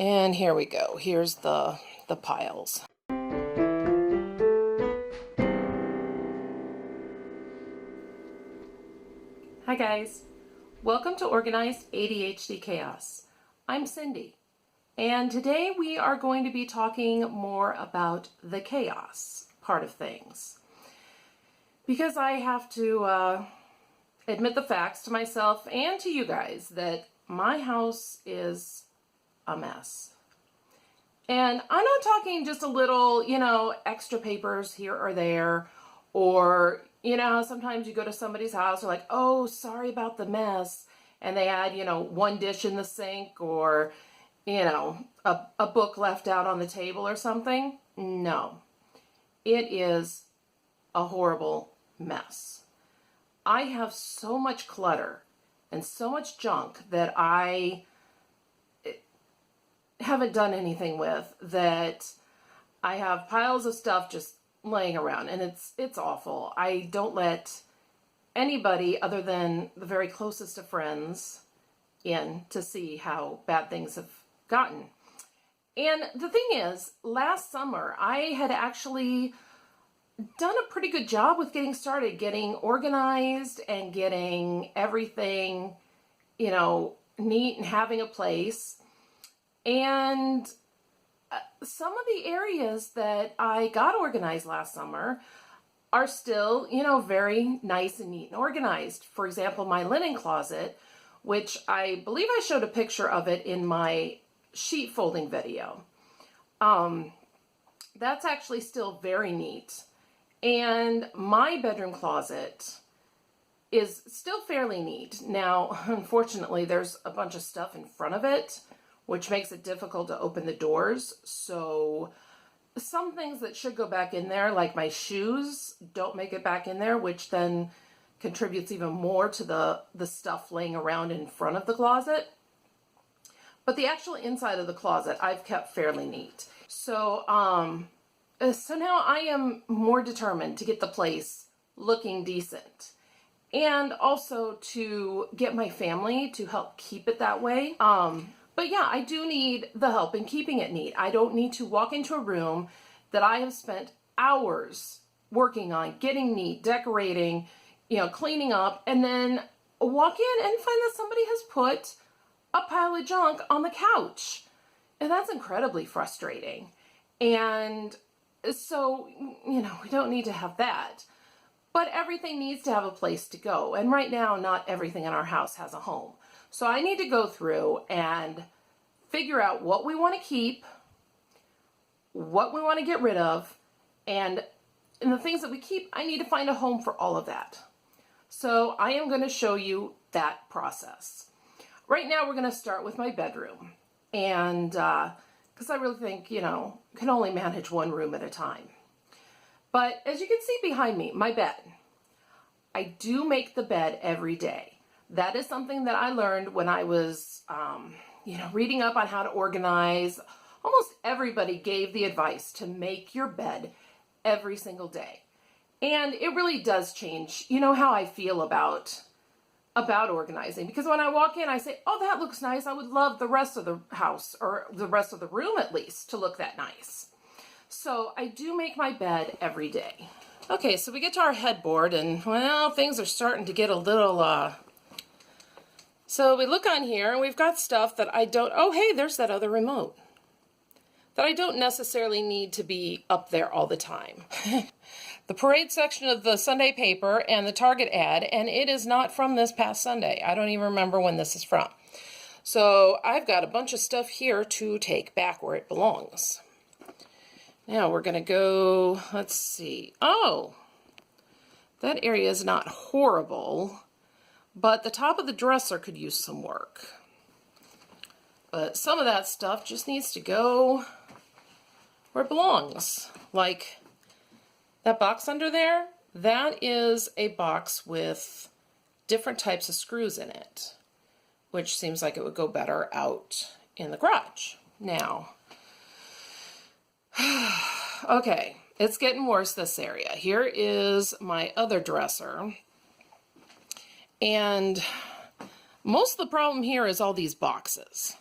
And here we go. Here's the piles. Hi guys, welcome to Organized ADHD Chaos. I'm Cindy, and today we are going to be talking more about the chaos part of things. Because I have to admit the facts to myself and to you guys that my house is a mess. And I'm not talking just a little, extra papers here or there, or, sometimes you go to somebody's house, they're like, oh, sorry about the mess, and they add, one dish in the sink, or, a book left out on the table or something. No, it is a horrible mess. I have so much clutter and so much junk that I haven't done anything with, that I have piles of stuff just laying around, and it's awful. I don't let anybody other than the very closest of friends in to see how bad things have gotten. And the thing is, last summer I had actually done a pretty good job with getting started, getting organized and getting everything, neat and having a place. And some of the areas that I got organized last summer are still, very nice and neat and organized. For example, my linen closet, which I believe I showed a picture of it in my sheet folding video. That's actually still very neat. And my bedroom closet is still fairly neat. Now, unfortunately, there's a bunch of stuff in front of it, which makes it difficult to open the doors. So some things that should go back in there, like my shoes, don't make it back in there, which then contributes even more to the stuff laying around in front of the closet. But the actual inside of the closet, I've kept fairly neat. So now I am more determined to get the place looking decent, and also to get my family to help keep it that way. But yeah, I do need the help in keeping it neat. I don't need to walk into a room that I have spent hours working on, getting neat, decorating, cleaning up, and then walk in and find that somebody has put a pile of junk on the couch. And that's incredibly frustrating. And so, we don't need to have that. But everything needs to have a place to go. And right now, not everything in our house has a home. So I need to go through and figure out what we want to keep, what we want to get rid of, and in the things that we keep, I need to find a home for all of that. So I am going to show you that process. Right now we're going to start with my bedroom, and because I really think, can only manage one room at a time. But as you can see behind me, my bed. I do make the bed every day. That is something that I learned when I was, reading up on how to organize. Almost everybody gave the advice to make your bed every single day. And it really does change, how I feel about organizing. Because when I walk in, I say, oh, that looks nice. I would love the rest of the house, or the rest of the room at least, to look that nice. So I do make my bed every day. Okay, so we get to our headboard, and well, things are starting to get a little, so we look on here, and we've got stuff that I don't, oh, hey, there's that other remote, that I don't necessarily need to be up there all the time. The parade section of the Sunday paper and the Target ad, and it is not from this past Sunday. I don't even remember when this is from. So I've got a bunch of stuff here to take back where it belongs. Now we're going to go, let's see. Oh, that area is not horrible, but the top of the dresser could use some work. But some of that stuff just needs to go where it belongs. Like that box under there, that is a box with different types of screws in it, which seems like it would go better out in the garage. Now, okay, it's getting worse, this area. Here is my other dresser. And most of the problem here is all these boxes.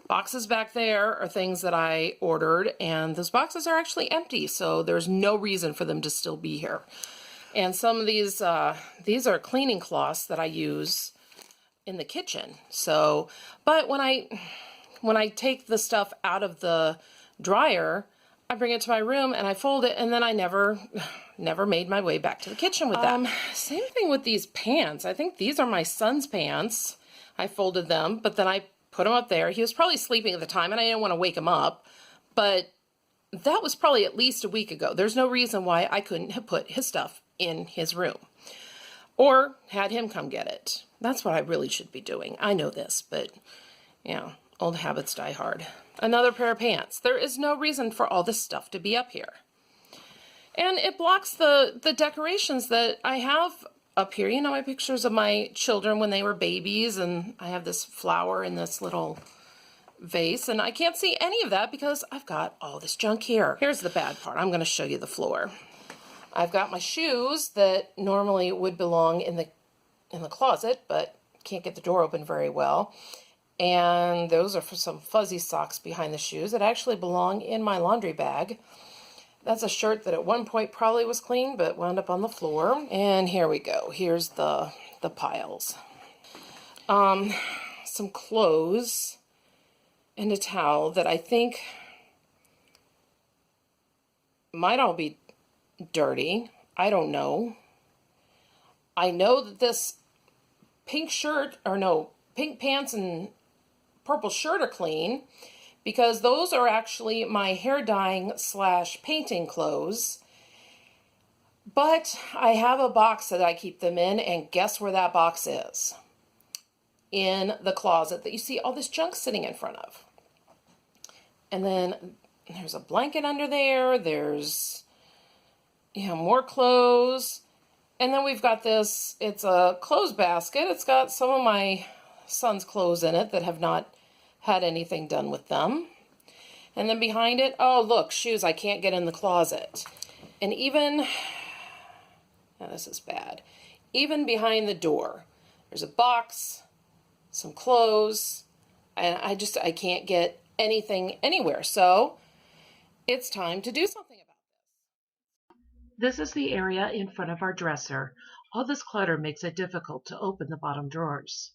Boxes back there are things that I ordered, and those boxes are actually empty, so there's no reason for them to still be here. And some of these are cleaning cloths that I use in the kitchen. So, but when I take the stuff out of the dryer, I bring it to my room and I fold it, and then I never made my way back to the kitchen with that. Same thing with these pants. I think these are my son's pants. I folded them, but then I put him up there. He was probably sleeping at the time, and I didn't want to wake him up, but that was probably at least a week ago. There's no reason why I couldn't have put his stuff in his room or had him come get it. That's what I really should be doing. I know this, but yeah, old habits die hard. Another pair of pants. There is no reason for all this stuff to be up here. And it blocks the decorations that I have up here. You know, my pictures of my children when they were babies, and I have this flower in this little vase, and I can't see any of that because I've got all this junk here. Here's the bad part. I'm going to show you the floor. I've got my shoes that normally would belong in the closet, but can't get the door open very well. And those are for some fuzzy socks behind the shoes that actually belong in my laundry bag. That's a shirt that at one point probably was clean, but wound up on the floor. And here we go. Here's the piles. Some clothes and a towel that I think might all be dirty. I don't know. I know that this pink pants and purple shirt are clean, because those are actually my hair dyeing / painting clothes. But I have a box that I keep them in, and guess where that box is? In the closet that you see all this junk sitting in front of. And then there's a blanket under there. There's, more clothes. And then we've got this, it's a clothes basket. It's got some of my son's clothes in it that have not had anything done with them. And then behind it, oh look, shoes I can't get in the closet. And even, now this is bad, even behind the door, there's a box, some clothes, and I can't get anything anywhere. So it's time to do something about this. This is the area in front of our dresser. All this clutter makes it difficult to open the bottom drawers.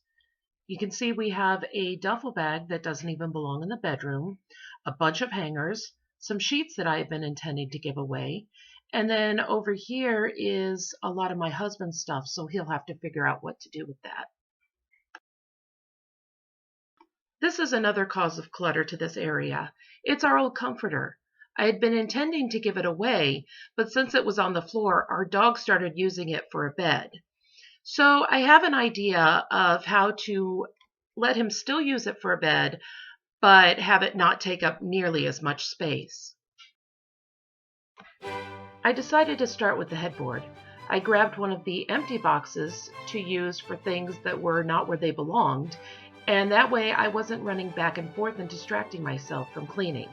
You can see we have a duffel bag that doesn't even belong in the bedroom, a bunch of hangers, some sheets that I have been intending to give away, and then over here is a lot of my husband's stuff, so he'll have to figure out what to do with that. This is another cause of clutter to this area. It's our old comforter. I had been intending to give it away, but since it was on the floor, our dog started using it for a bed. So I have an idea of how to let him still use it for a bed, but have it not take up nearly as much space. I decided to start with the headboard. I grabbed one of the empty boxes to use for things that were not where they belonged, and that way I wasn't running back and forth and distracting myself from cleaning.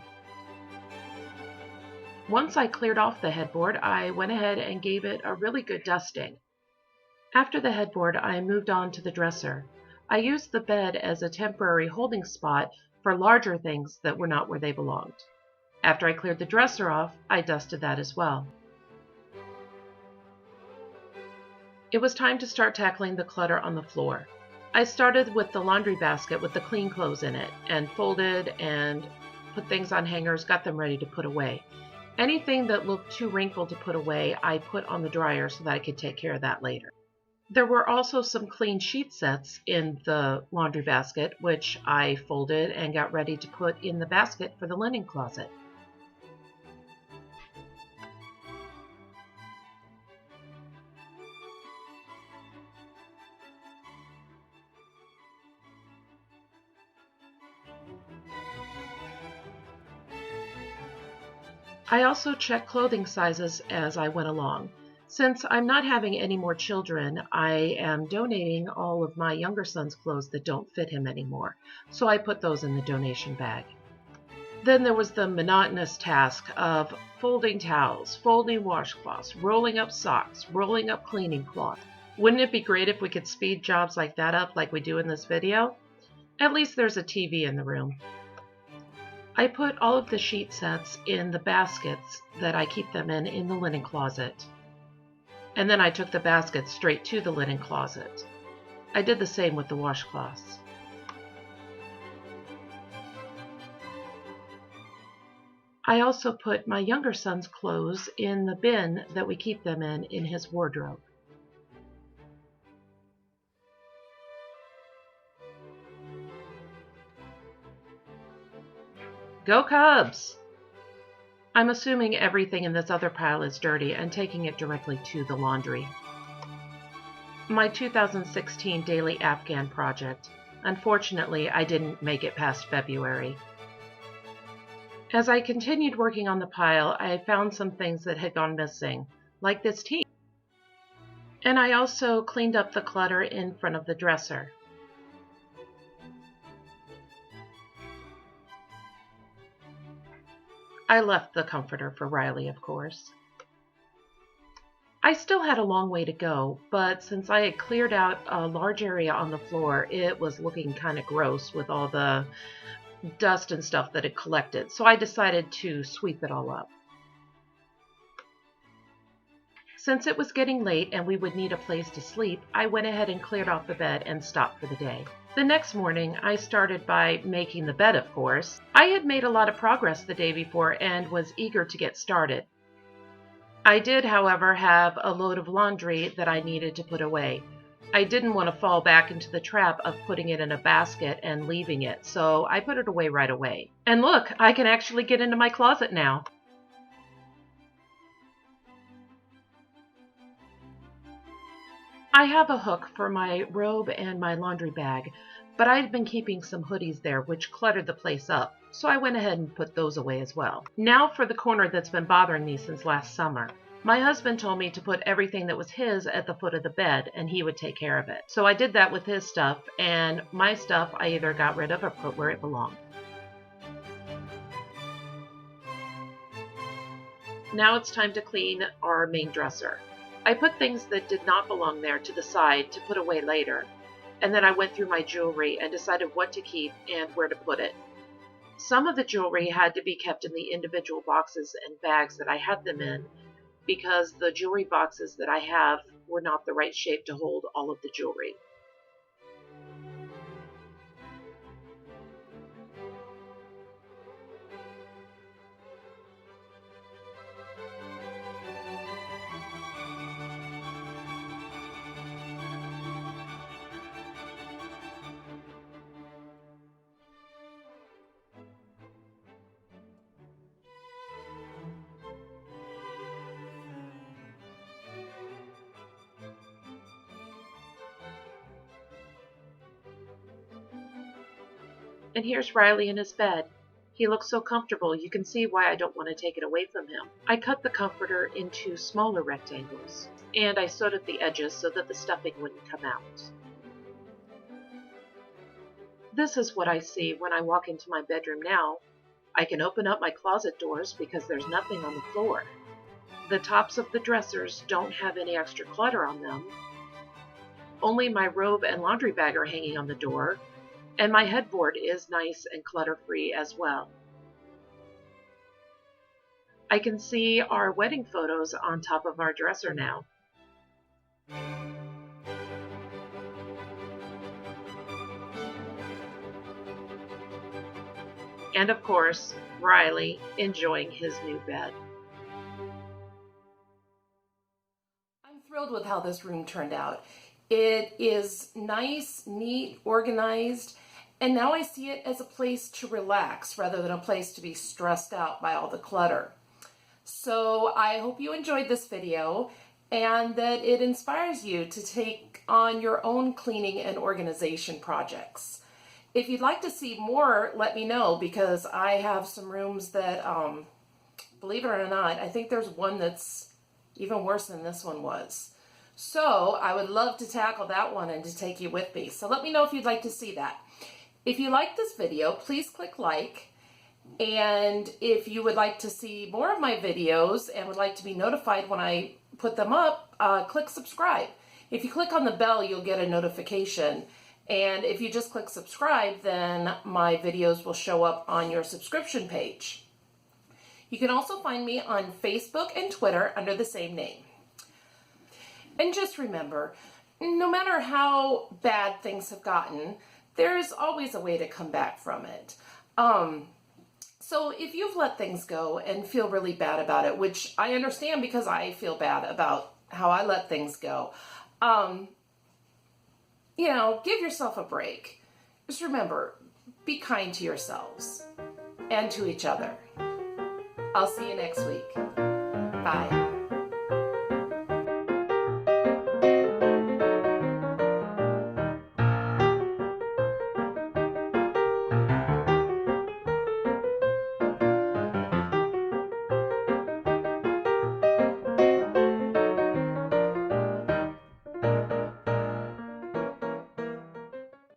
Once I cleared off the headboard, I went ahead and gave it a really good dusting. After the headboard, I moved on to the dresser. I used the bed as a temporary holding spot for larger things that were not where they belonged. After I cleared the dresser off, I dusted that as well. It was time to start tackling the clutter on the floor. I started with the laundry basket with the clean clothes in it, and folded and put things on hangers, got them ready to put away. Anything that looked too wrinkled to put away, I put on the dryer so that I could take care of that later. There were also some clean sheet sets in the laundry basket, which I folded and got ready to put in the basket for the linen closet. I also checked clothing sizes as I went along. Since I'm not having any more children, I am donating all of my younger son's clothes that don't fit him anymore, so I put those in the donation bag. Then there was the monotonous task of folding towels, folding washcloths, rolling up socks, rolling up cleaning cloth. Wouldn't it be great if we could speed jobs like that up like we do in this video? At least there's a TV in the room. I put all of the sheet sets in the baskets that I keep them in the linen closet. And then I took the baskets straight to the linen closet. I did the same with the washcloths. I also put my younger son's clothes in the bin that we keep them in his wardrobe. Go Cubs! I'm assuming everything in this other pile is dirty and taking it directly to the laundry. My 2016 daily Afghan project. Unfortunately, I didn't make it past February. As I continued working on the pile, I found some things that had gone missing, like this tea. And I also cleaned up the clutter in front of the dresser. I left the comforter for Riley, of course. I still had a long way to go, but since I had cleared out a large area on the floor, it was looking kind of gross with all the dust and stuff that had collected, so I decided to sweep it all up. Since it was getting late and we would need a place to sleep, I went ahead and cleared off the bed and stopped for the day. The next morning, I started by making the bed, of course. I had made a lot of progress the day before and was eager to get started. I did, however, have a load of laundry that I needed to put away. I didn't want to fall back into the trap of putting it in a basket and leaving it, so I put it away right away. And look, I can actually get into my closet now. I have a hook for my robe and my laundry bag, but I'd been keeping some hoodies there which cluttered the place up, so I went ahead and put those away as well. Now for the corner that's been bothering me since last summer. My husband told me to put everything that was his at the foot of the bed and he would take care of it. So I did that with his stuff, and my stuff I either got rid of or put where it belonged. Now it's time to clean our main dresser. I put things that did not belong there to the side to put away later, and then I went through my jewelry and decided what to keep and where to put it. Some of the jewelry had to be kept in the individual boxes and bags that I had them in, because the jewelry boxes that I have were not the right shape to hold all of the jewelry. And here's Riley in his bed. He looks so comfortable, you can see why I don't want to take it away from him. I cut the comforter into smaller rectangles, and I sewed at the edges so that the stuffing wouldn't come out. This is what I see when I walk into my bedroom now. I can open up my closet doors because there's nothing on the floor. The tops of the dressers don't have any extra clutter on them. Only my robe and laundry bag are hanging on the door, and my headboard is nice and clutter-free as well. I can see our wedding photos on top of our dresser now. And of course, Riley enjoying his new bed. I'm thrilled with how this room turned out. It is nice, neat, organized, and now I see it as a place to relax rather than a place to be stressed out by all the clutter. So I hope you enjoyed this video and that it inspires you to take on your own cleaning and organization projects. If you'd like to see more, let me know, because I have some rooms that, believe it or not, I think there's one that's even worse than this one was. So I would love to tackle that one and to take you with me. So let me know if you'd like to see that. If you like this video, please click like. And if you would like to see more of my videos and would like to be notified when I put them up, click subscribe. If you click on the bell, you'll get a notification. And if you just click subscribe, then my videos will show up on your subscription page. You can also find me on Facebook and Twitter under the same name. And just remember, no matter how bad things have gotten, there's always a way to come back from it. So if you've let things go and feel really bad about it, which I understand because I feel bad about how I let things go, give yourself a break. Just remember, be kind to yourselves and to each other. I'll see you next week. Bye.